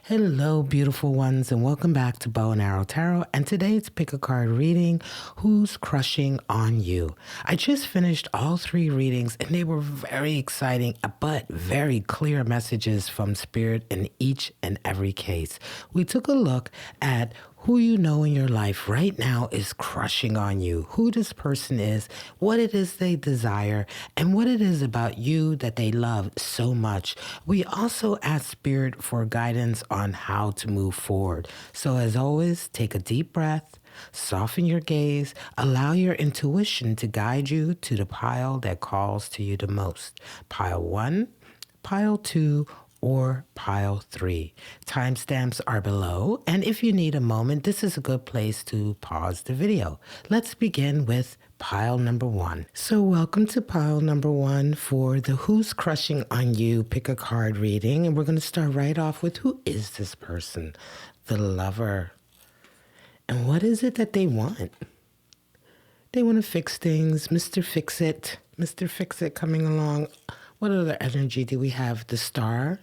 Hello, beautiful ones, and welcome back to Bow and Arrow Tarot. And today's pick a card reading, Who's Crushing on You? I just finished all three readings, and they were very exciting, but very clear messages from Spirit in each and every case. We took a look at who you know in your life right now is crushing on you, who this person is, what it is they desire, and what it is about you that they love so much. We also ask Spirit for guidance on how to move forward. So as always, take a deep breath, soften your gaze, allow your intuition to guide you to the pile that calls to you the most. Pile 1, pile 2, or pile 3. Timestamps are below, and if you need a moment, this is a good place to pause the video. Let's begin with pile number 1. So welcome to pile number 1 for the Who's Crushing on You pick a card reading, and we're going to start right off with who is this person? The Lover. And what is it that they want? They want to fix things. Mr. Fix-It. Mr. Fix-It coming along. What other energy do we have? The Star.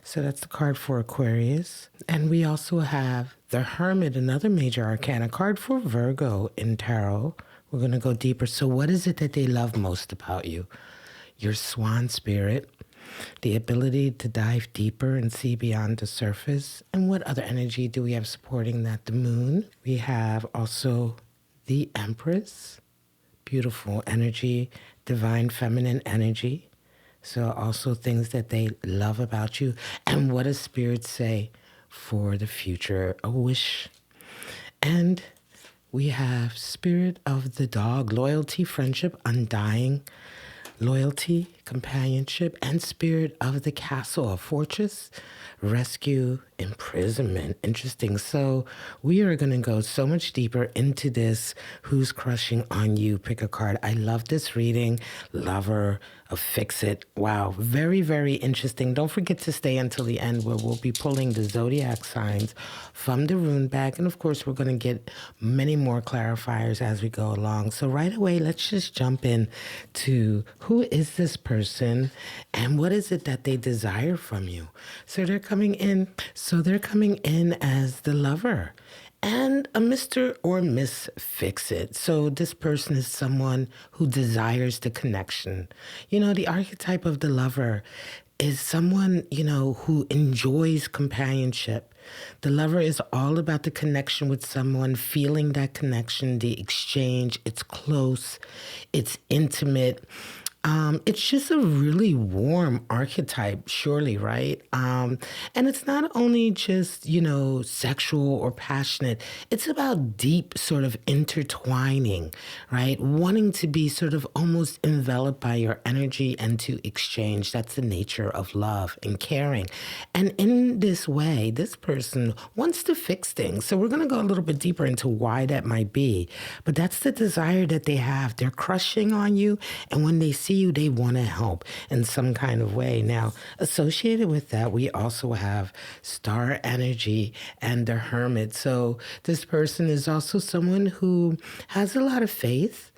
So that's the card for Aquarius. And we also have the Hermit, another major arcana card for Virgo in tarot. We're going to go deeper. So what is it that they love most about you? Your swan spirit, the ability to dive deeper and see beyond the surface. And what other energy do we have supporting that? The Moon. We have also the Empress, beautiful energy, divine feminine energy. So also things that they love about you. And what does Spirit say for the future? A wish. And we have Spirit of the Dog, loyalty, friendship, undying, loyalty, companionship, and Spirit of the Castle, a fortress, rescue, imprisonment. Interesting. So we are going to go so much deeper into this Who's Crushing on You pick a card. I love this reading. Lover, a Fix-It. Wow. Very, very interesting. Don't forget to stay until the end where we'll be pulling the zodiac signs from the rune bag. And of course, we're going to get many more clarifiers as we go along. So right away, let's just jump in to who is this person and what is it that they desire from you? So they're coming in as the Lover and a Mr. or Miss Fix-It. So this person is someone who desires the connection. You know, the archetype of the Lover is someone, who enjoys companionship. The Lover is all about the connection with someone, feeling that connection, the exchange. It's close, it's intimate. It's just a really warm archetype, surely, right? And it's not only just, sexual or passionate. It's about deep sort of intertwining, right? Wanting to be sort of almost enveloped by your energy and to exchange. That's the nature of love and caring. And in this way, this person wants to fix things. So we're going to go a little bit deeper into why that might be. But that's the desire that they have. They're crushing on you. And when they see you, they want to help in some kind of way. Now, associated with that, we also have star energy and the Hermit. So this person is also someone who has a lot of faith,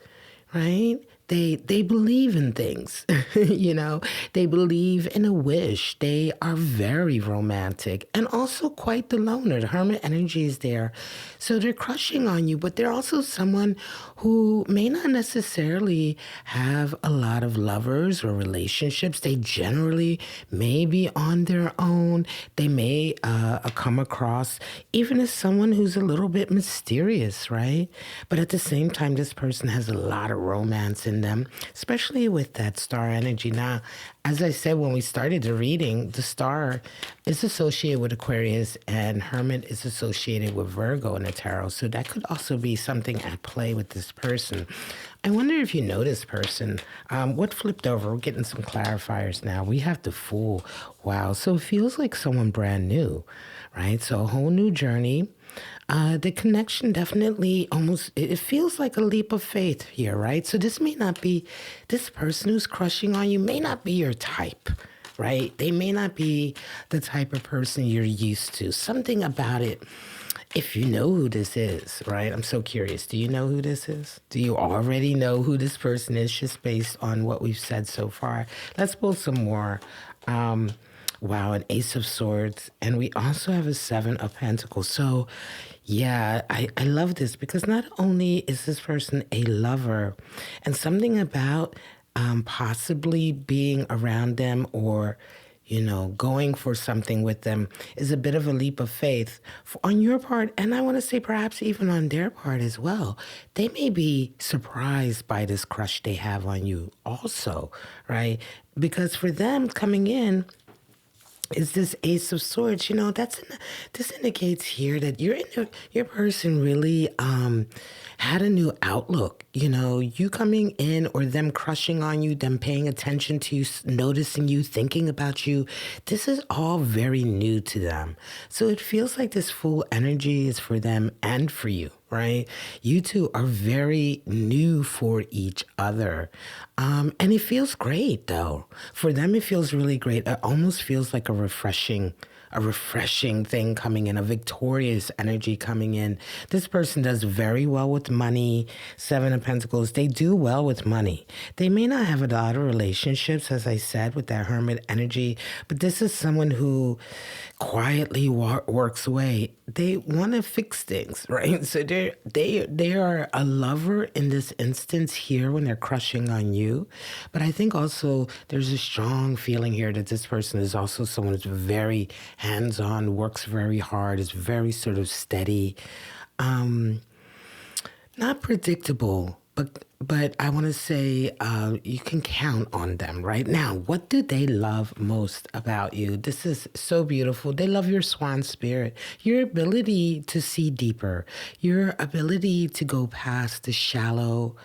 right? They believe in things, they believe in a wish. They are very romantic and also quite the loner. The Hermit energy is there. So they're crushing on you, but they're also someone who may not necessarily have a lot of lovers or relationships. They generally may be on their own. They may come across even as someone who's a little bit mysterious, right? But at the same time, this person has a lot of romance in them, especially with that star energy. Now, as I said when we started the reading, the star is associated with Aquarius and Hermit is associated with Virgo in the tarot. So that could also be something at play with this person. I wonder if you know this person. What flipped over? We're getting some clarifiers now. We have the Fool. Wow. So it feels like someone brand new, right? So a whole new journey. The connection definitely it feels like a leap of faith here, right? So this person who's crushing on you may not be your type, right? They may not be the type of person you're used to. Something about it, if you know who this is, right? I'm so curious. Do you know who this is? Do you already know who this person is just based on what we've said so far? Let's pull some more. Wow, an Ace of Swords. And we also have a Seven of Pentacles. So, yeah, I love this because not only is this person a lover, and something about possibly being around them or going for something with them is a bit of a leap of faith on your part. And I want to say perhaps even on their part as well. They may be surprised by this crush they have on you also, right? Because for them coming in, is this Ace of Swords? This indicates here that your person really had a new outlook. You coming in or them crushing on you, them paying attention to you, noticing you, thinking about you. This is all very new to them. So it feels like this full energy is for them and for you. Right? You two are very new for each other. And it feels great, though. For them, it feels really great. It almost feels like a refreshing thing coming in, a victorious energy coming in. This person does very well with money. Seven of Pentacles, they do well with money. They may not have a lot of relationships, as I said, with that Hermit energy, but this is someone who quietly works away. They want to fix things, right? So they are a lover in this instance here when they're crushing on you. But I think also there's a strong feeling here that this person is also someone who's very hands-on, works very hard, is very sort of steady, not predictable, but I want to say you can count on them. Right now, what do they love most about you? This is so beautiful. They love your swan spirit, your ability to see deeper, your ability to go past the shallow.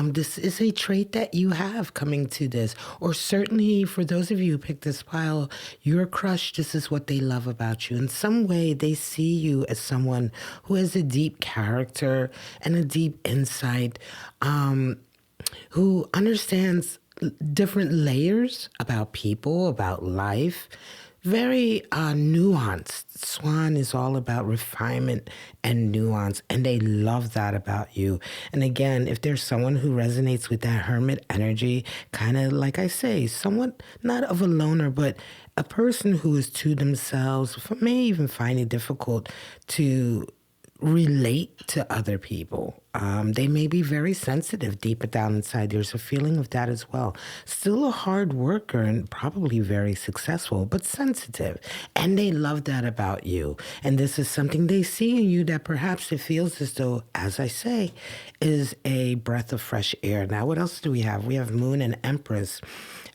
This is a trait that you have coming to this, or certainly for those of you who picked this pile, your crush, this is what they love about you. In some way, they see you as someone who has a deep character and a deep insight, who understands different layers about people, about life. Very nuanced. Swan is all about refinement and nuance, and they love that about you. And again, if there's someone who resonates with that Hermit energy, kind of like I say, somewhat not of a loner, but a person who is to themselves, may even find it difficult to relate to other people. They may be very sensitive deep down inside. There's a feeling of that as well. Still a hard worker and probably very successful, but sensitive. And they love that about you. And this is something they see in you that perhaps it feels as though, as I say, is a breath of fresh air. Now, what else do we have? We have Moon and Empress.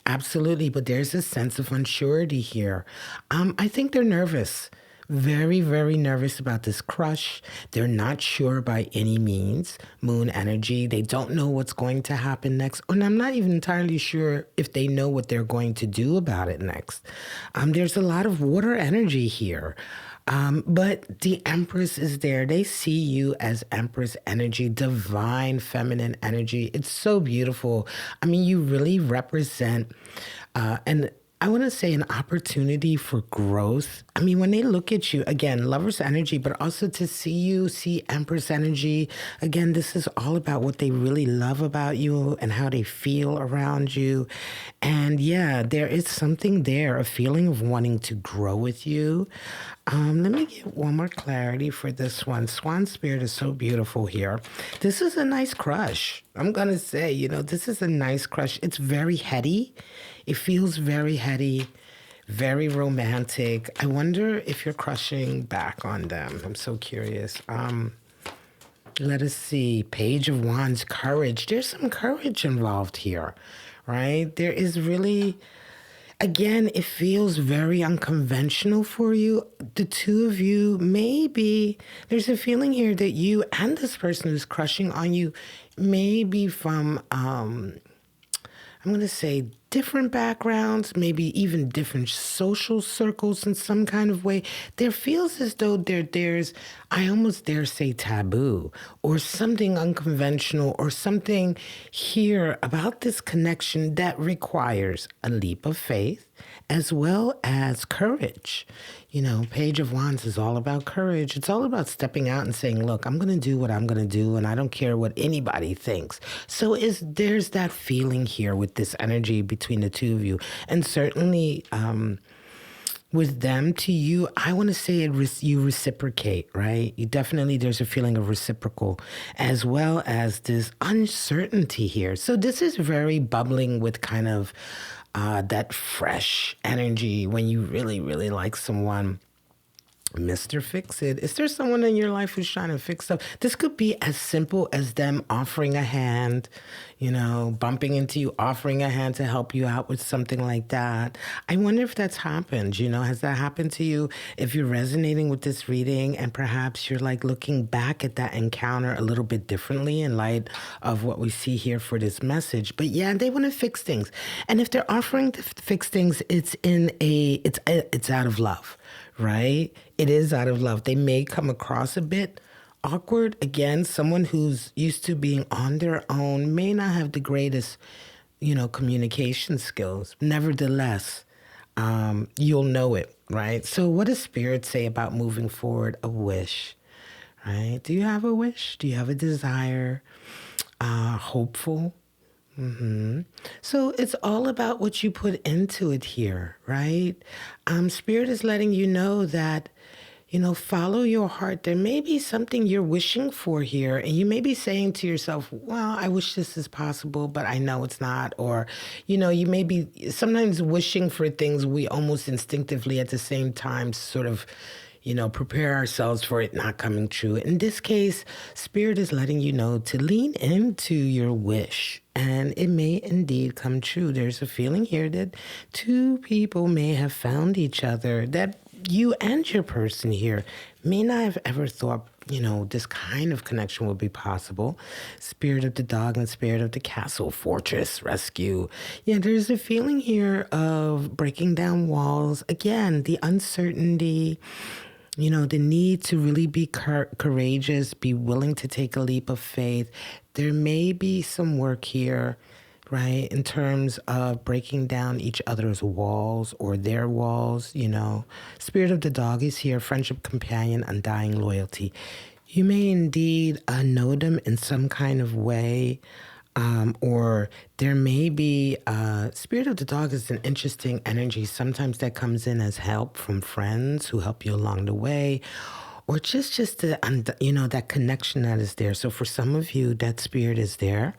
Absolutely, but there's a sense of unsurety here. I think they're nervous. Very, very nervous about this crush. They're not sure by any means. Moon energy. They don't know what's going to happen next. And I'm not even entirely sure if they know what they're going to do about it next. There's a lot of water energy here. But the Empress is there. They see you as Empress energy, divine feminine energy. It's so beautiful. I mean, you really represent, and I want to say an opportunity for growth. I mean, when they look at you, again, lover's energy, but also to see you, see Empress energy. Again, this is all about what they really love about you and how they feel around you. And yeah, there is something there, a feeling of wanting to grow with you. Let me get one more clarity for this one. Swan Spirit is so beautiful here. This is a nice crush. I'm going to say, this is a nice crush. It's very heady. It feels very heady, very romantic. I wonder if you're crushing back on them. I'm so curious. Let us see. Page of Wands, courage. There's some courage involved here, right? There is really... Again, it feels very unconventional for you. The two of you, maybe there's a feeling here that you and this person who's crushing on you may be from, I'm going to say, different backgrounds, maybe even different social circles in some kind of way. There feels as though there's, I almost dare say, taboo or something unconventional or something here about this connection that requires a leap of faith as well as courage. Page of Wands is all about courage. It's all about stepping out and saying, look, I'm going to do what I'm going to do, and I don't care what anybody thinks. So there's that feeling here with this energy between the two of you. And certainly with them to you, I want to say you reciprocate, right? You definitely, there's a feeling of reciprocal as well as this uncertainty here. So this is very bubbling with kind of that fresh energy when you really, really like someone. Mr. Fix It. Is there someone in your life who's trying to fix stuff? This could be as simple as them offering a hand, bumping into you, offering a hand to help you out with something like that. I wonder if that's happened. Has that happened to you? If you're resonating with this reading and perhaps you're like looking back at that encounter a little bit differently in light of what we see here for this message. But yeah, they want to fix things. And if they're offering to fix things, it's out of love. Right? It is out of love. They may come across a bit awkward. Again, someone who's used to being on their own may not have the greatest, communication skills. Nevertheless, you'll know it, right? So what does Spirit say about moving forward? A wish, right? Do you have a wish? Do you have a desire? Hopeful? So it's all about what you put into it here, right? Spirit is letting you know that, follow your heart. There may be something you're wishing for here, and you may be saying to yourself, well, I wish this is possible, but I know it's not. Or, you may be sometimes wishing for things we almost instinctively at the same time sort of prepare ourselves for it not coming true. In this case, Spirit is letting you know to lean into your wish, and it may indeed come true. There's a feeling here that two people may have found each other, that you and your person here may not have ever thought, this kind of connection would be possible. Spirit of the dog and spirit of the castle, fortress, rescue. Yeah, there's a feeling here of breaking down walls. Again, the uncertainty, the need to really be courageous, be willing to take a leap of faith. There may be some work here, right, in terms of breaking down each other's walls or their walls, Spirit of the dog is here, friendship, companion, undying loyalty. You may indeed know them in some kind of way. Or there may be, Spirit of the dog is an interesting energy. Sometimes that comes in as help from friends who help you along the way, or just that connection that is there. So for some of you, that spirit is there.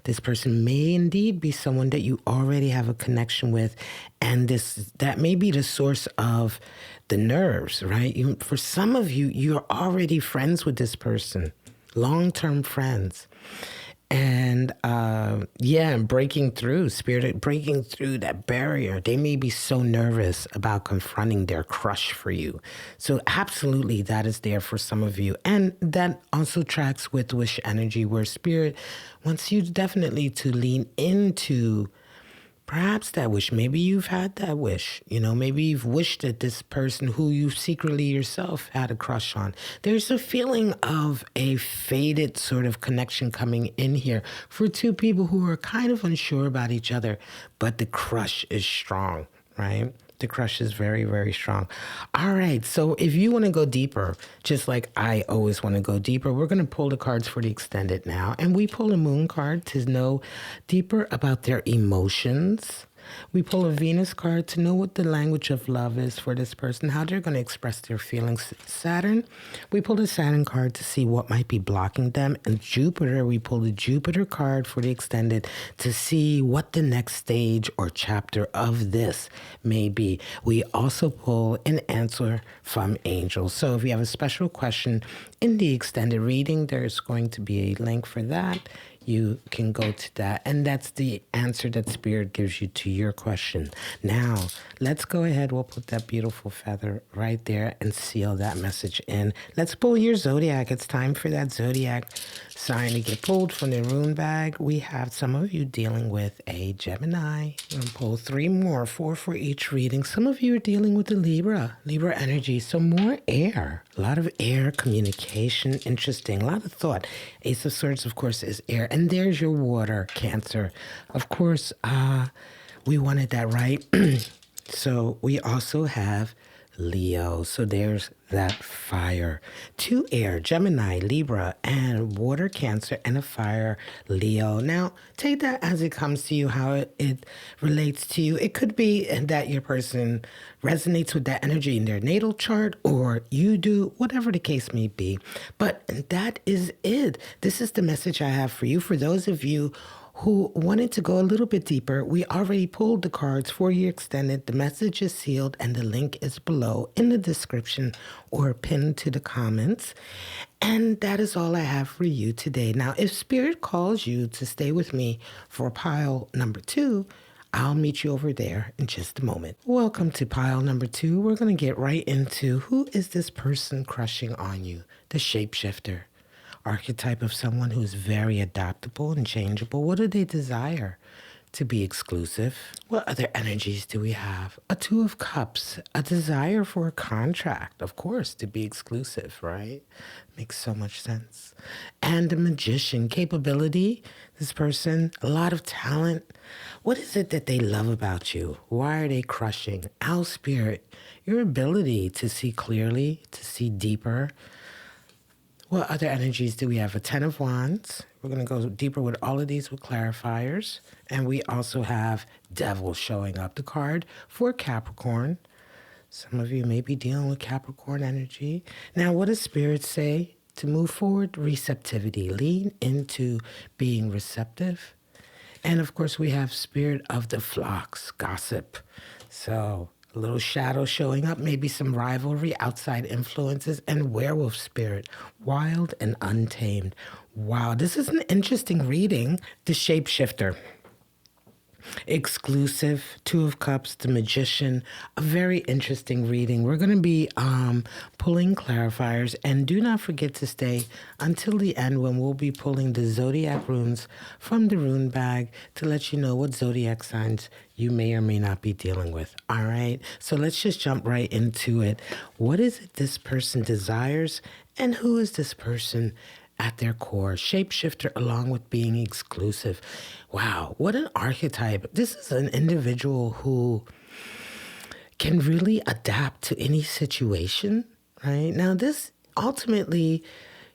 This person may indeed be someone that you already have a connection with, and that may be the source of the nerves, right? For some of you, you're already friends with this person, long-term friends. And breaking through, breaking through that barrier. They may be so nervous about confronting their crush for you. So absolutely, that is there for some of you. And that also tracks with wish energy, where Spirit wants you definitely to lean into perhaps that wish. Maybe you've had that wish. Maybe you've wished that this person who you secretly yourself had a crush on. There's a feeling of a faded sort of connection coming in here for two people who are kind of unsure about each other, but the crush is strong, right? The crush is very, very strong. All right. So if you want to go deeper, just like I always want to go deeper, we're going to pull the cards for the extended now. And we pull a moon card to know deeper about their emotions. We pull a Venus card to know what the language of love is for this person, how they're going to express their feelings. Saturn, we pull the Saturn card to see what might be blocking them. And Jupiter, we pull the Jupiter card for the extended to see what the next stage or chapter of this may be. We also pull an answer from angels. So if you have a special question in the extended reading, there's going to be a link for that. You can go to that, and that's the answer that Spirit gives you to your question. Now, let's go ahead. We'll put that beautiful feather right there and seal that message in. Let's pull your zodiac. It's time for that zodiac sign to get pulled from the rune bag. We have some of you dealing with a Gemini. I'm going to pull 3 more, 4 for each reading. Some of you are dealing with the Libra energy. So more air, a lot of air, communication, interesting, a lot of thought. Ace of Swords, of course, is air. And there's your water, Cancer. Of course, we wanted that right. So we also have Leo. So there's that fire. 2 air, Gemini, Libra, and water, Cancer, and a fire, Leo. Now, take that as it comes to you, how it relates to you. It could be that your person resonates with that energy in their natal chart, or you do, whatever the case may be. But that is it. This is the message I have for you. For those of you who wanted to go a little bit deeper, we already pulled the cards for you extended. The message is sealed and the link is below in the description or pinned to the comments. And that is all I have for you today. Now, if Spirit calls you to stay with me for pile number 2, I'll meet you over there in just a moment. Welcome to pile number 2. We're going to get right into who is this person crushing on you, the shapeshifter. Archetype of someone who's very adaptable and changeable. What do they desire? To be exclusive. What other energies do we have? A 2 of Cups, a desire for a contract, of course, to be exclusive, right? Makes so much sense. And a Magician, capability. This person, a lot of talent. What is it that they love about you? Why are they crushing? Owl Spirit, your ability to see clearly, to see deeper. What other energies do we have? A 10 of Wands. We're going to go deeper with all of these with clarifiers. And we also have Devil showing up, the card for Capricorn. Some of you may be dealing with Capricorn energy. Now, what does Spirit say? To move forward, receptivity. Lean into being receptive. And, of course, we have Spirit of the Flocks, gossip. So a little shadow showing up, maybe some rivalry, outside influences, and werewolf spirit, wild and untamed. Wow, this is an interesting reading. The shapeshifter, exclusive, 2 of Cups, the Magician, a very interesting reading. We're going to be pulling clarifiers, and do not forget to stay until the end when we'll be pulling the zodiac runes from the rune bag to let you know what zodiac signs you may or may not be dealing with. All right, so let's just jump right into it. What is it this person desires, and who is this person at their core? Shapeshifter along with being exclusive. Wow, what an archetype. This is an individual who can really adapt to any situation, right? Now, this ultimately,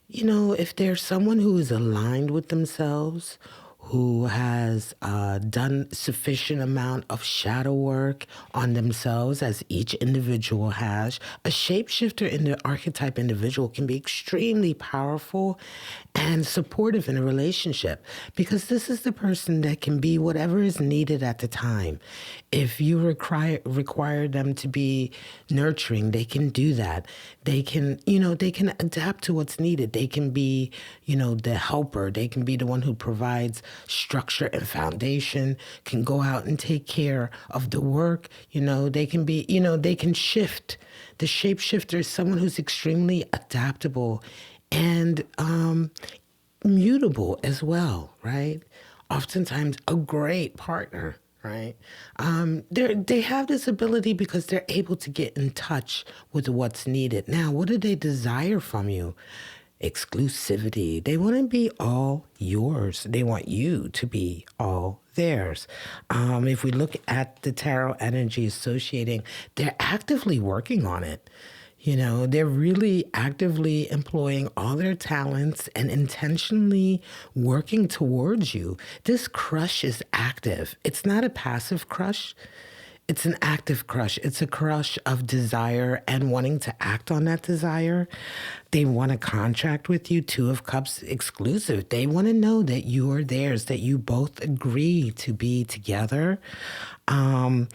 if there's someone who is aligned with themselves, who has done sufficient amount of shadow work on themselves, as each individual has. A shapeshifter in the archetype individual can be extremely powerful and supportive in a relationship, because this is the person that can be whatever is needed at the time. If you require them to be nurturing, they can do that. They can, they can adapt to what's needed. They can be, the helper. They can be the one who provides structure and foundation, can go out and take care of the work. They can be, they can shift. The shapeshifter is someone who's extremely adaptable and mutable as well, right? Oftentimes a great partner, right? They have this ability because they're able to get in touch with what's needed. Now, what do they desire from you? Exclusivity. They want to be all yours. They want you to be all theirs. If we look at the tarot energy associating, they're actively working on it. They're really actively employing all their talents and intentionally working towards you. This crush is active. It's not a passive crush. It's an active crush. It's a crush of desire and wanting to act on that desire. They want a contract with you, 2 of Cups, exclusive. They want to know that you are theirs, that you both agree to be together. And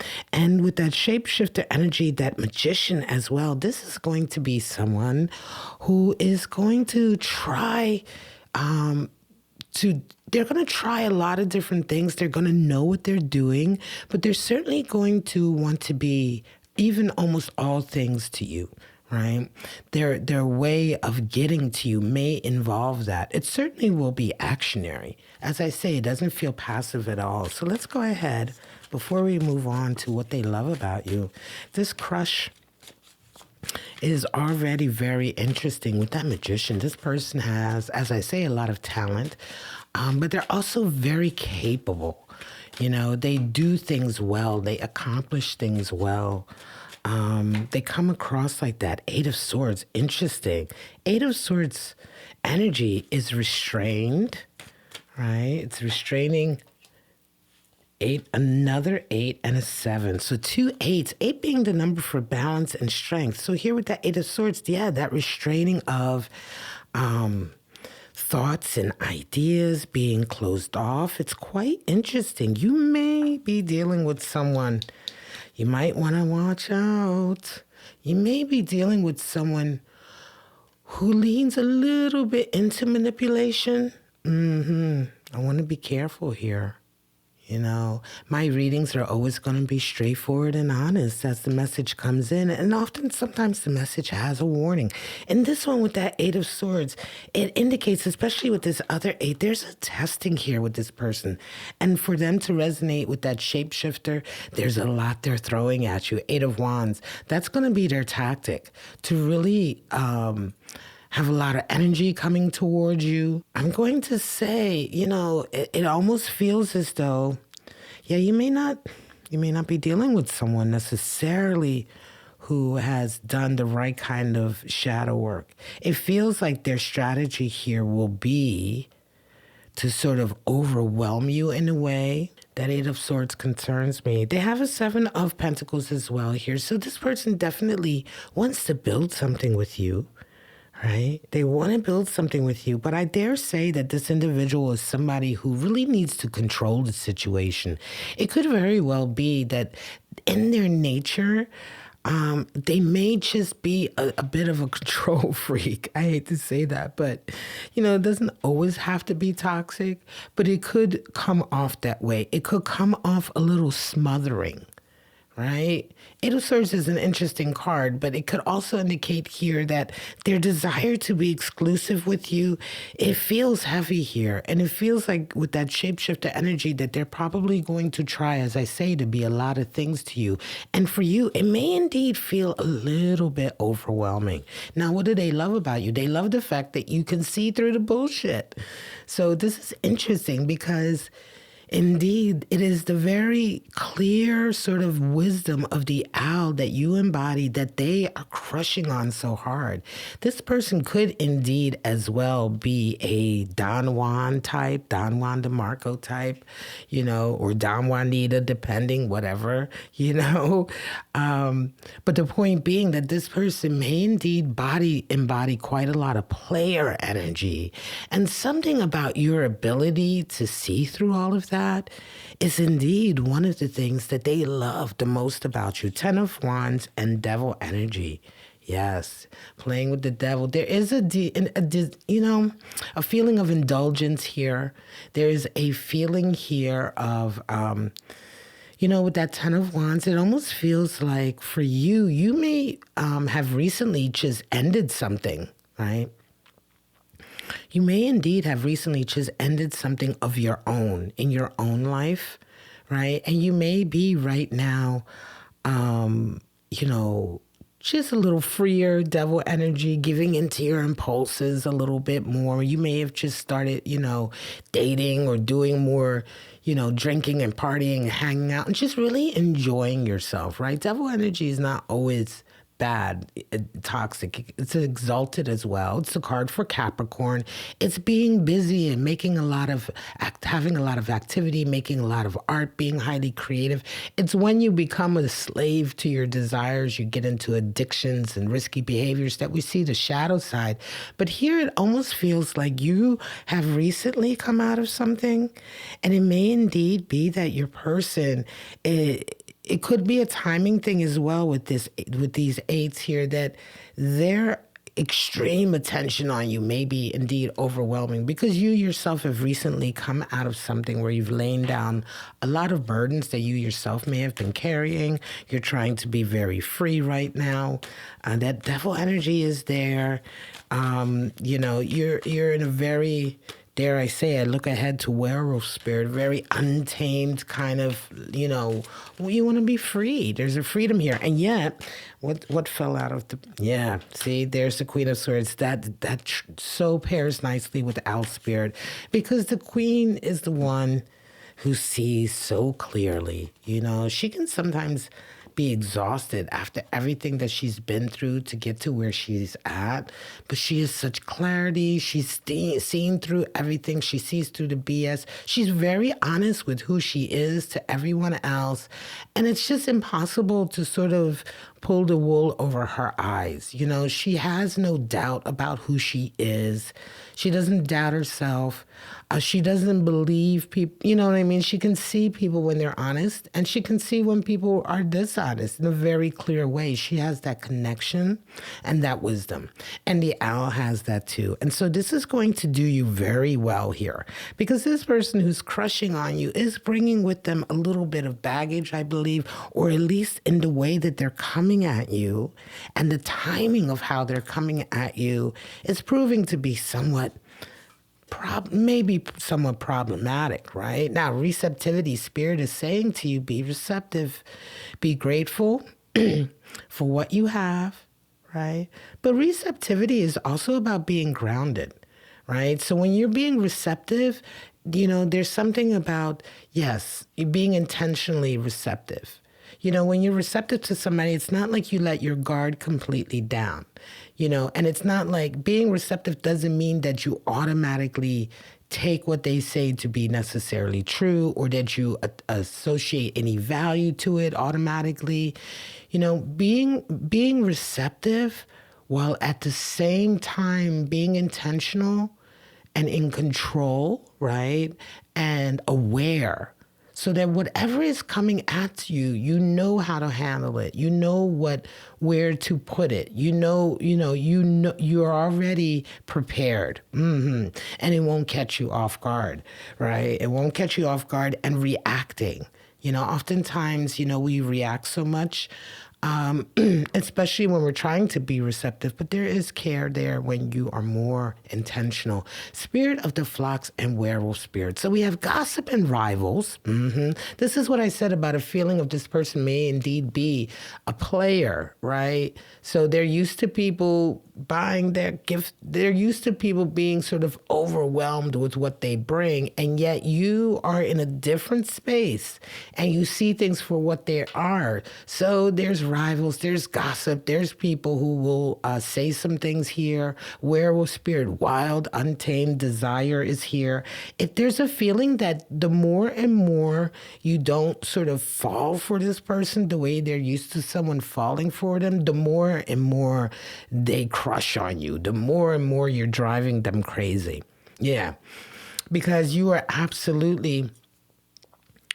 with that shapeshifter energy, that Magician as well, this is going to be someone who is going to try they're going to try a lot of different things. They're going to know what they're doing, but they're certainly going to want to be even almost all things to you, right? Their way of getting to you may involve that. It certainly will be actionary. As I say, it doesn't feel passive at all. So let's go ahead, before we move on to what they love about you. This crush is already very interesting with that Magician. This person has, as I say, a lot of talent, but they're also very capable. They do things well. They accomplish things well. They come across like that. Eight of Swords, interesting. Eight of Swords energy is restrained, right? It's restraining. Eight, another 8 and a 7. So 2 8s, 8 being the number for balance and strength. So here with that 8 of Swords, yeah, that restraining of thoughts and ideas being closed off. It's quite interesting. You may be dealing with someone. You might want to watch out. You may be dealing with someone who leans a little bit into manipulation. I want to be careful here. You know, my readings are always going to be straightforward and honest as the message comes in. And often, sometimes the message has a warning. And this one with that 8 of Swords, it indicates, especially with this other 8, there's a testing here with this person. And for them to resonate with that shapeshifter, there's a lot they're throwing at you. 8 of Wands, that's going to be their tactic to really have a lot of energy coming towards you. I'm going to say, you know, it almost feels as though, yeah, you may not be dealing with someone necessarily who has done the right kind of shadow work. It feels like their strategy here will be to sort of overwhelm you in a way. That 8 of Swords concerns me. They have a 7 of Pentacles as well here. So this person definitely wants to build something with you. Right? They want to build something with you, but I dare say that this individual is somebody who really needs to control the situation. It could very well be that in their nature, they may just be a bit of a control freak. I hate to say that, but, you know, it doesn't always have to be toxic, but it could come off that way. It could come off a little smothering. Right? 8 of Swords is an interesting card, but it could also indicate here that their desire to be exclusive with you, it feels heavy here. And it feels like with that shapeshifter energy that they're probably going to try, as I say, to be a lot of things to you. And for you, it may indeed feel a little bit overwhelming. Now, what do they love about you? They love the fact that you can see through the bullshit. So this is interesting because indeed, it is the very clear sort of wisdom of the owl that you embody that they are crushing on so hard. This person could indeed as well be a Don Juan type, Don Juan DeMarco type, you know, or Don Juanita, depending, whatever, you know. But the point being that this person may indeed embody quite a lot of player energy. And something about your ability to see through all of that is indeed one of the things that they love the most about you. 10 of Wands and Devil energy. Yes, playing with the devil. There is a feeling of indulgence here. There is a feeling here of, with that 10 of Wands, it almost feels like for you, you may have recently just ended something, right? You may indeed have recently just ended something of your own in your own life, right? And you may be right now, just a little freer, devil energy, giving into your impulses a little bit more. You may have just started, dating or doing more, drinking and partying and hanging out and just really enjoying yourself, right? Devil energy is not always bad, toxic. It's exalted as well. It's a card for Capricorn. It's being busy and making having a lot of activity, making a lot of art, being highly creative. It's when you become a slave to your desires, you get into addictions and risky behaviors that we see the shadow side. But here it almost feels like you have recently come out of something, and it may indeed be that your person, it could be a timing thing as well with these 8s here, that their extreme attention on you may be indeed overwhelming because you yourself have recently come out of something where you've laid down a lot of burdens that you yourself may have been carrying. You're trying to be very free right now. That devil energy is there. You're in a very, dare I say, I look ahead to werewolf spirit, very untamed kind of, you want to be free. There's a freedom here. And yet, what fell out of see, there's the Queen of Swords. That so pairs nicely with the owl spirit, because the Queen is the one who sees so clearly. She can sometimes be exhausted after everything that she's been through to get to where she's at. But she has such clarity. She's seen through everything. She sees through the BS. She's very honest with who she is to everyone else. And it's just impossible to sort of pull the wool over her eyes. You know, she has no doubt about who she is. She doesn't doubt herself. She doesn't believe people, you know what I mean? She can see people when they're honest, and she can see when people are dishonest in a very clear way. She has that connection and that wisdom. And the owl has that too. And so this is going to do you very well here, because this person who's crushing on you is bringing with them a little bit of baggage, I believe, or at least in the way that they're coming at you, and the timing of how they're coming at you is proving to be somewhat maybe somewhat problematic, right? Now, receptivity, Spirit is saying to you, be receptive, be grateful for what you have, right? But receptivity is also about being grounded, right? So when you're being receptive, you know, there's something about, yes, being intentionally receptive. You know, when you're receptive to somebody, it's not like you let your guard completely down, you know, and it's not like being receptive doesn't mean that you automatically take what they say to be necessarily true, or that you associate any value to it automatically. You know, being receptive while at the same time being intentional and in control, right? And aware. So that whatever is coming at you, you know how to handle it. You know where to put it. You know, you're already prepared. And it won't catch you off guard, right? It won't catch you off guard and reacting. You know, oftentimes, you know, we react so much, especially when we're trying to be receptive, but there is care there when you are more intentional. Spirit of the flocks and werewolf spirit. So we have gossip and rivals. This is what I said about a feeling of this person may indeed be a player, right? So they're used to people buying their gift. They're used to people being sort of overwhelmed with what they bring. And yet you are in a different space and you see things for what they are. So there's rivals, there's gossip, there's people who will say some things here. Werewolf spirit, wild, untamed desire is here. If there's a feeling that the more and more you don't sort of fall for this person the way they're used to someone falling for them, the more and more they crush on you, the more and more you're driving them crazy. Yeah, because you are absolutely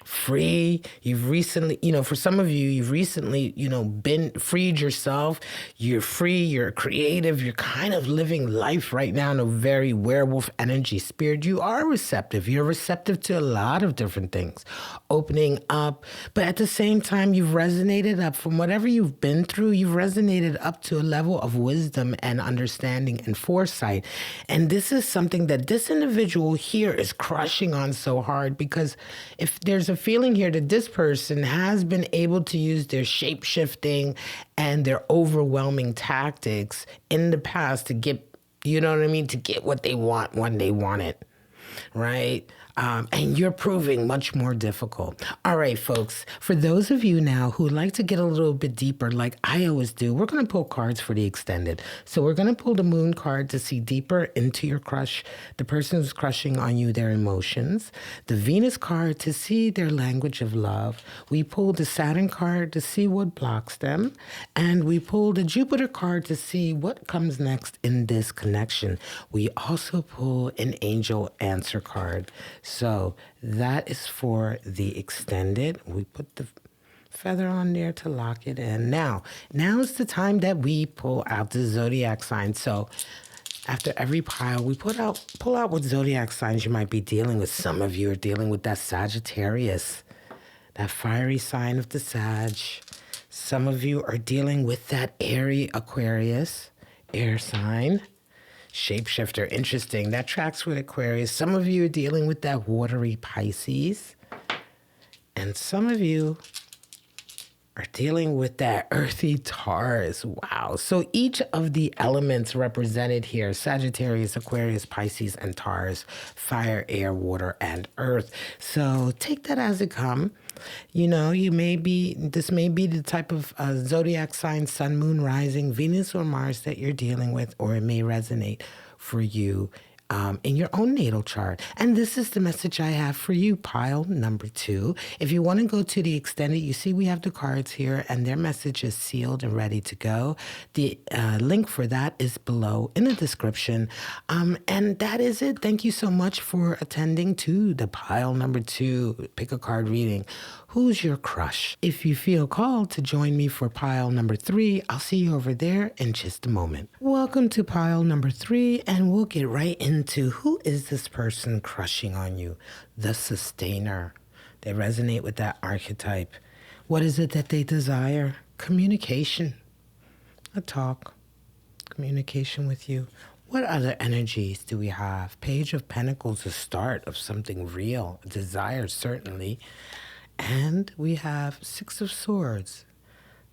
free. You've recently, you know, for some of you, you've recently, you know, been freed yourself. You're free, you're creative, you're kind of living life right now in a very werewolf energy spirit. You are receptive. You're receptive to a lot of different things, opening up. But at the same time, you've resonated up from whatever you've been through. You've resonated up to a level of wisdom and understanding and foresight. And this is something that this individual here is crushing on so hard, because if there's a feeling here that this person has been able to use their shape-shifting and their overwhelming tactics in the past to get, you know what I mean, to get what they want when they want it, right? And you're proving much more difficult. All right, folks, for those of you now who like to get a little bit deeper, like I always do, we're going to pull cards for the extended. So we're going to pull the moon card to see deeper into your crush, the person who's crushing on you, their emotions. The Venus card to see their language of love. We pull the Saturn card to see what blocks them. And we pull the Jupiter card to see what comes next in this connection. We also pull an angel answer card. So that is for the extended. We put the feather on there to lock it in. Now is the time that we pull out the zodiac sign. So after every pile, we pull out what zodiac signs you might be dealing with. Some of you are dealing with that Sagittarius, that fiery sign of the Sag. Some of you are dealing with that airy Aquarius, air sign. Shapeshifter, interesting. That tracks with Aquarius. Some of you are dealing with that watery Pisces. And some of you are dealing with that earthy Taurus. Wow. So each of the elements represented here, Sagittarius, Aquarius, Pisces, and Taurus, fire, air, water, and earth. So take that as it comes. You know, this may be the type of zodiac sign, sun, moon, rising, Venus, or Mars that you're dealing with, or it may resonate for you in your own natal chart. And this is the message I have for you, pile number 2. If you want to go to the extended, you see we have the cards here and their message is sealed and ready to go. The link for that is below in the description. And that is it. Thank you so much for attending to the pile number 2 pick a card reading. Who's your crush? If you feel called to join me for pile number 3, I'll see you over there in just a moment. Welcome to pile number 3, and we'll get right into who is this person crushing on you? The sustainer. They resonate with that archetype. What is it that they desire? Communication. A talk. Communication with you. What other energies do we have? Page of Pentacles, a start of something real. A desire, certainly. And we have 6 of Swords.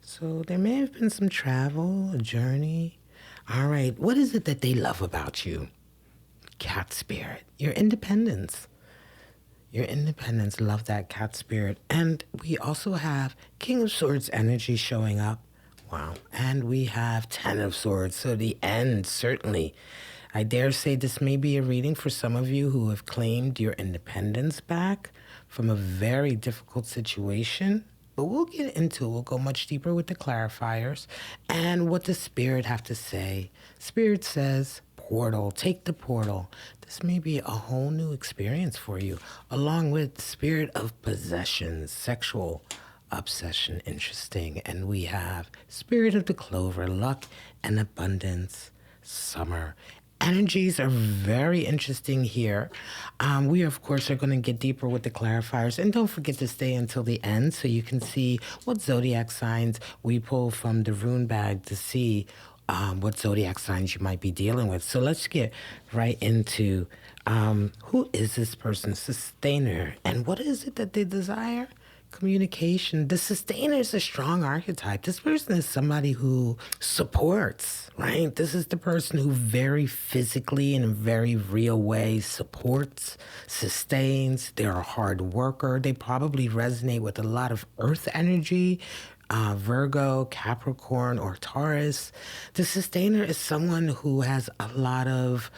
So there may have been some travel, a journey. All right, what is it that they love about you? Cat spirit, your independence. Your independence, love that cat spirit. And we also have King of Swords energy showing up. Wow. And we have 10 of Swords. So the end, certainly. I dare say this may be a reading for some of you who have claimed your independence back from a very difficult situation. But we'll get into it. We'll go much deeper with the clarifiers and what the Spirit have to say. Spirit says, portal, take the portal. This may be a whole new experience for you, along with Spirit of possession, sexual obsession, interesting. And we have Spirit of the clover, luck and abundance, summer. Energies are very interesting here. We, of course, are going to get deeper with the clarifiers. And don't forget to stay until the end so you can see what zodiac signs we pull from the rune bag to see what zodiac signs you might be dealing with. So let's get right into who is this person, sustainer, and what is it that they desire? Communication. The sustainer is a strong archetype. This person is somebody who supports, right? This is the person who very physically, in a very real way, supports, sustains. They're a hard worker. They probably resonate with a lot of earth energy, Virgo, Capricorn, or Taurus. The sustainer is someone who has a lot of,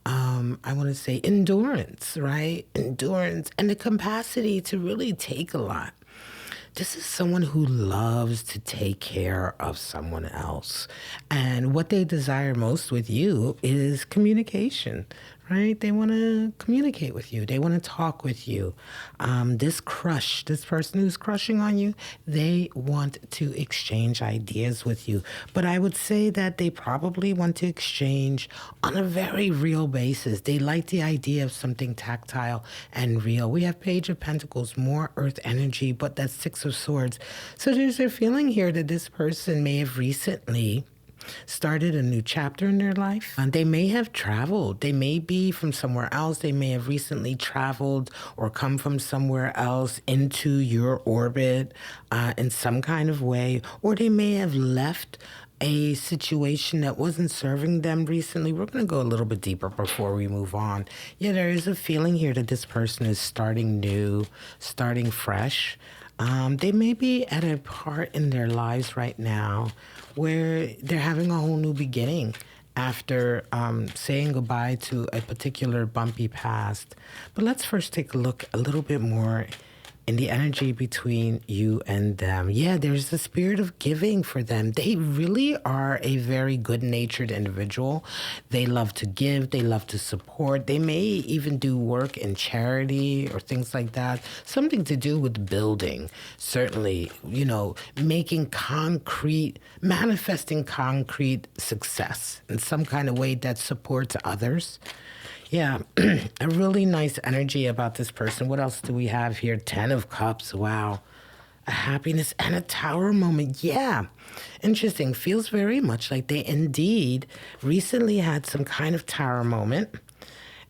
I want to say, endurance, right? Endurance and the capacity to really take a lot. This is someone who loves to take care of someone else. And what they desire most with you is communication, right? They want to communicate with you. They want to talk with you. This person who's crushing on you, they want to exchange ideas with you. But I would say that they probably want to exchange on a very real basis. They like the idea of something tactile and real. We have Page of Pentacles, more earth energy, but that's 6 of Swords. So there's a feeling here that this person may have recently started a new chapter in their life. And they may have traveled. They may be from somewhere else. They may have recently traveled or come from somewhere else into your orbit in some kind of way. Or they may have left a situation that wasn't serving them recently. We're going to go a little bit deeper before we move on. Yeah, there is a feeling here that this person is starting new, starting fresh. They may be at a part in their lives right now where they're having a whole new beginning after saying goodbye to a particular bumpy past. But let's first take a look a little bit more in the energy between you and them. Yeah, there's the spirit of giving for them. They really are a very good-natured individual. They love to give. They love to support. They may even do work in charity or things like that. Something to do with building. Certainly, manifesting concrete success in some kind of way that supports others. Yeah, a really nice energy about this person. What else do we have here? 10 of Cups. Wow. A happiness and a Tower moment. Yeah. Interesting. Feels very much like they indeed recently had some kind of Tower moment.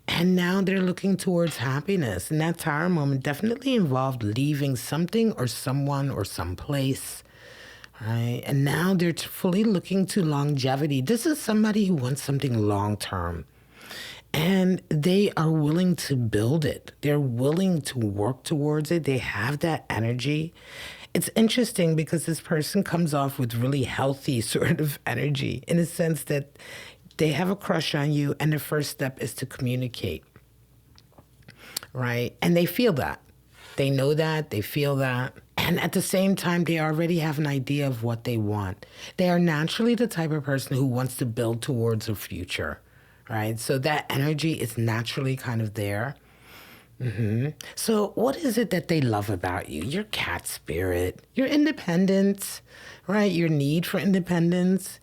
And now they're looking towards happiness. And that Tower moment definitely involved leaving something or someone or someplace right? And now they're fully looking to longevity. This is somebody who wants something long term. And they are willing to build it. They're willing to work towards it. They have that energy. It's interesting because this person comes off with really healthy sort of energy in the sense that they have a crush on you, and the first step is to communicate, right? And they feel that. They know that. They feel that. And at the same time, they already have an idea of what they want. They are naturally the type of person who wants to build towards a future, right? So that energy is naturally kind of there. So what is it that they love about you? Your cat spirit, your independence, right? Your need for independence,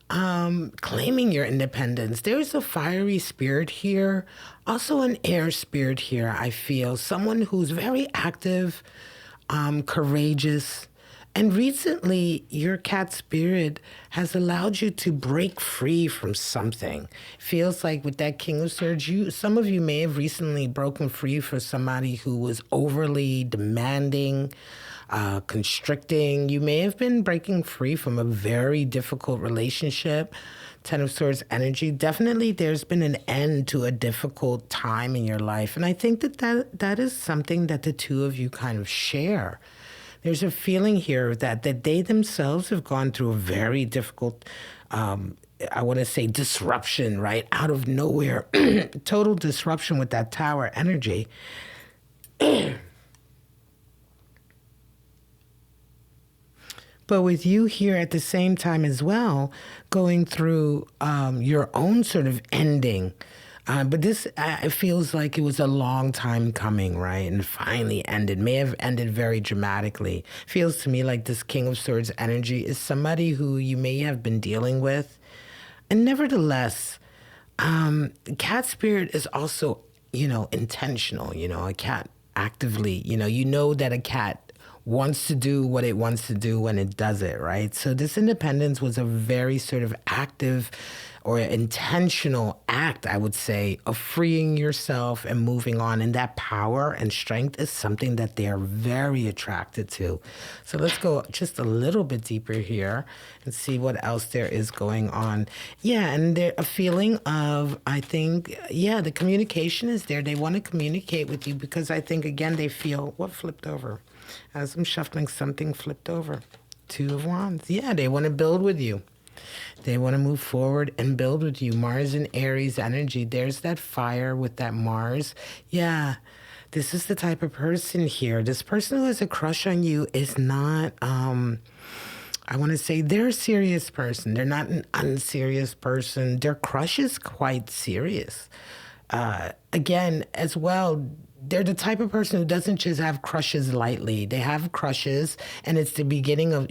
claiming your independence. There's a fiery spirit here, also an air spirit here, I feel. Someone who's very active, courageous. And recently, your cat spirit has allowed you to break free from something. Feels like with that King of Swords, some of you may have recently broken free from somebody who was overly demanding, constricting. You may have been breaking free from a very difficult relationship. Ten of Swords energy. Definitely there's been an end to a difficult time in your life. And I think that is something that the two of you kind of share. There's a feeling here that they themselves have gone through a very difficult, I want to say disruption, right? Out of nowhere, total disruption with that Tower energy. But with you here at the same time as well, going through your own sort of ending. But this it feels like it was a long time coming, right? And finally ended. May have ended very dramatically. Feels to me like this King of Swords energy is somebody who you may have been dealing with. And nevertheless, cat spirit is also, intentional. A cat actively, you know that a cat wants to do what it wants to do when it does it, right? So this independence was a very sort of active or intentional act, I would say, of freeing yourself and moving on. And that power and strength is something that they are very attracted to. So let's go just a little bit deeper here and see what else there is going on. Yeah, and there a feeling of, I think, the communication is there. They want to communicate with you because I think, again, they feel, what flipped over? As I'm shuffling, something flipped over. Two of Wands. Yeah, they want to build with you. They want to move forward and build with you. Mars and Aries energy. There's that fire with that Mars. Yeah, this is the type of person here. This person who has a crush on you is not, I want to say they're a serious person. They're not an unserious person. Their crush is quite serious. Again, as well, they're the type of person who doesn't just have crushes lightly. They have crushes, and it's the beginning of,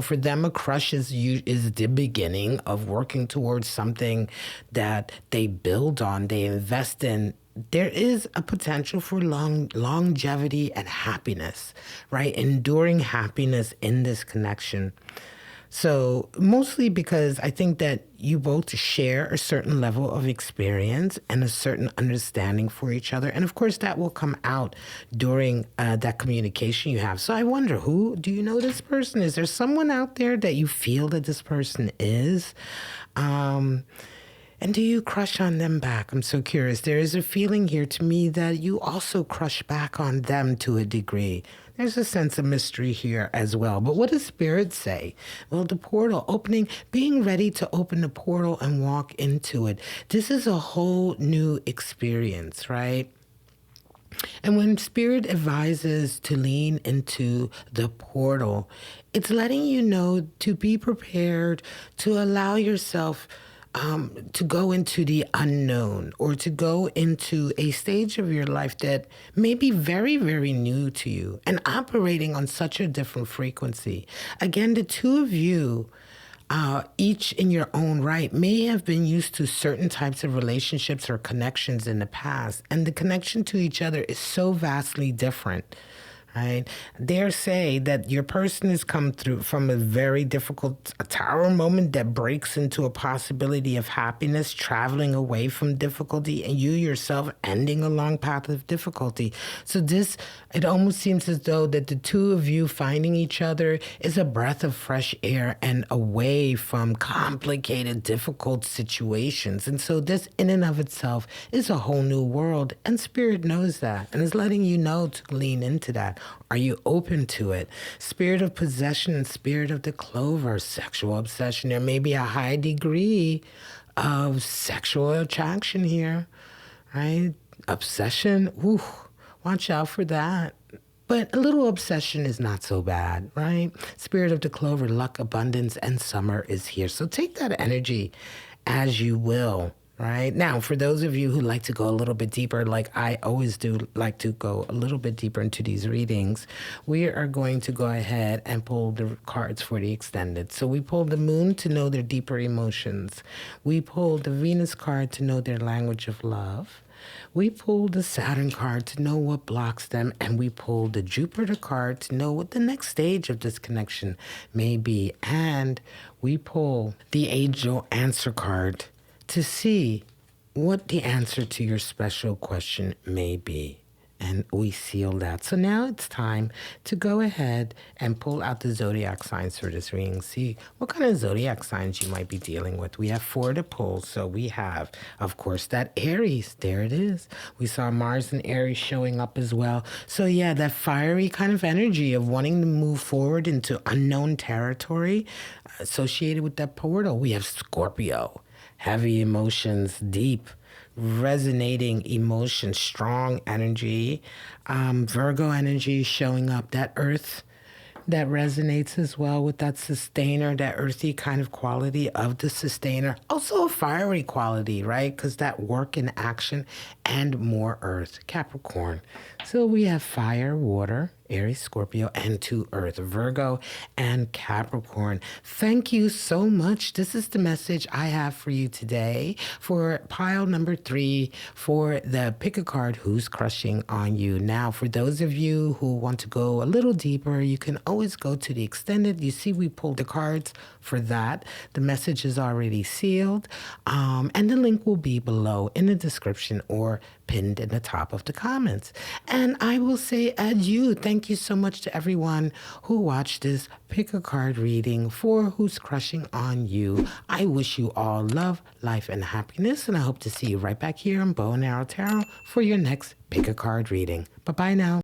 for them, a crush is the beginning of working towards something that they build on, they invest in. There is a potential for longevity and happiness, right? Enduring happiness in this connection. So mostly because I think that you both share a certain level of experience and a certain understanding for each other. And of course, that will come out during that communication you have. So I wonder, do you know this person? Is there someone out there that you feel that this person is? And do you crush on them back? I'm so curious. There is a feeling here to me that you also crush back on them to a degree. There's a sense of mystery here as well. But what does Spirit say? Well, the portal opening, being ready to open the portal and walk into it. This is a whole new experience, right? And when Spirit advises to lean into the portal, it's letting you know to be prepared, to allow yourself to go into the unknown, or to go into a stage of your life that may be very, very new to you and operating on such a different frequency. Again, the two of you, each in your own right, may have been used to certain types of relationships or connections in the past, and the connection to each other is so vastly different. right? Dare say that your person has come through from a very difficult tower moment that breaks into a possibility of happiness, traveling away from difficulty, and you yourself ending a long path of difficulty. So it almost seems as though that the two of you finding each other is a breath of fresh air and away from complicated, difficult situations. And so this in and of itself is a whole new world, and Spirit knows that and is letting you know to lean into that. Are you open to it? Spirit of possession and spirit of the clover, sexual obsession. There may be a high degree of sexual attraction here, right? Obsession, ooh, watch out for that. But a little obsession is not so bad, right? Spirit of the clover, luck, abundance, and summer is here. So take that energy as you will. Right now, for those of you who like to go a little bit deeper, like I always do like to go a little bit deeper into these readings, we are going to go ahead and pull the cards for the extended. So we pulled the moon to know their deeper emotions. We pulled the Venus card to know their language of love. We pulled the Saturn card to know what blocks them, and we pulled the Jupiter card to know what the next stage of this connection may be. And we pull the Angel Answer card to see what the answer to your special question may be. And we seal that. So now it's time to go ahead and pull out the zodiac signs for this reading. See what kind of zodiac signs you might be dealing with. We have 4 to pull. So we have, of course, that Aries. There it is. We saw Mars and Aries showing up as well. So yeah, that fiery kind of energy of wanting to move forward into unknown territory associated with that portal. We have Scorpio. Heavy emotions, deep, resonating emotions, strong energy. Virgo energy showing up. That earth that resonates as well with that sustainer, that earthy kind of quality of the sustainer. Also a fiery quality, right? Because that work in action and more earth. Capricorn. So we have fire, water, Aries, Scorpio, and 2 earth, Virgo and Capricorn. Thank you so much. This is the message I have for you today for pile number 3 for the pick a card who's crushing on you. Now, for those of you who want to go a little deeper, you can always go to the extended. You see, we pulled the cards for that. The message is already sealed, and the link will be below in the description or pinned in the top of the comments. And I will say adieu. Thank you so much to everyone who watched this pick a card reading for who's crushing on you. I wish you all love, life, and happiness, and I hope to see you right back here on Bow and Arrow Tarot for your next pick a card reading. Bye-bye now.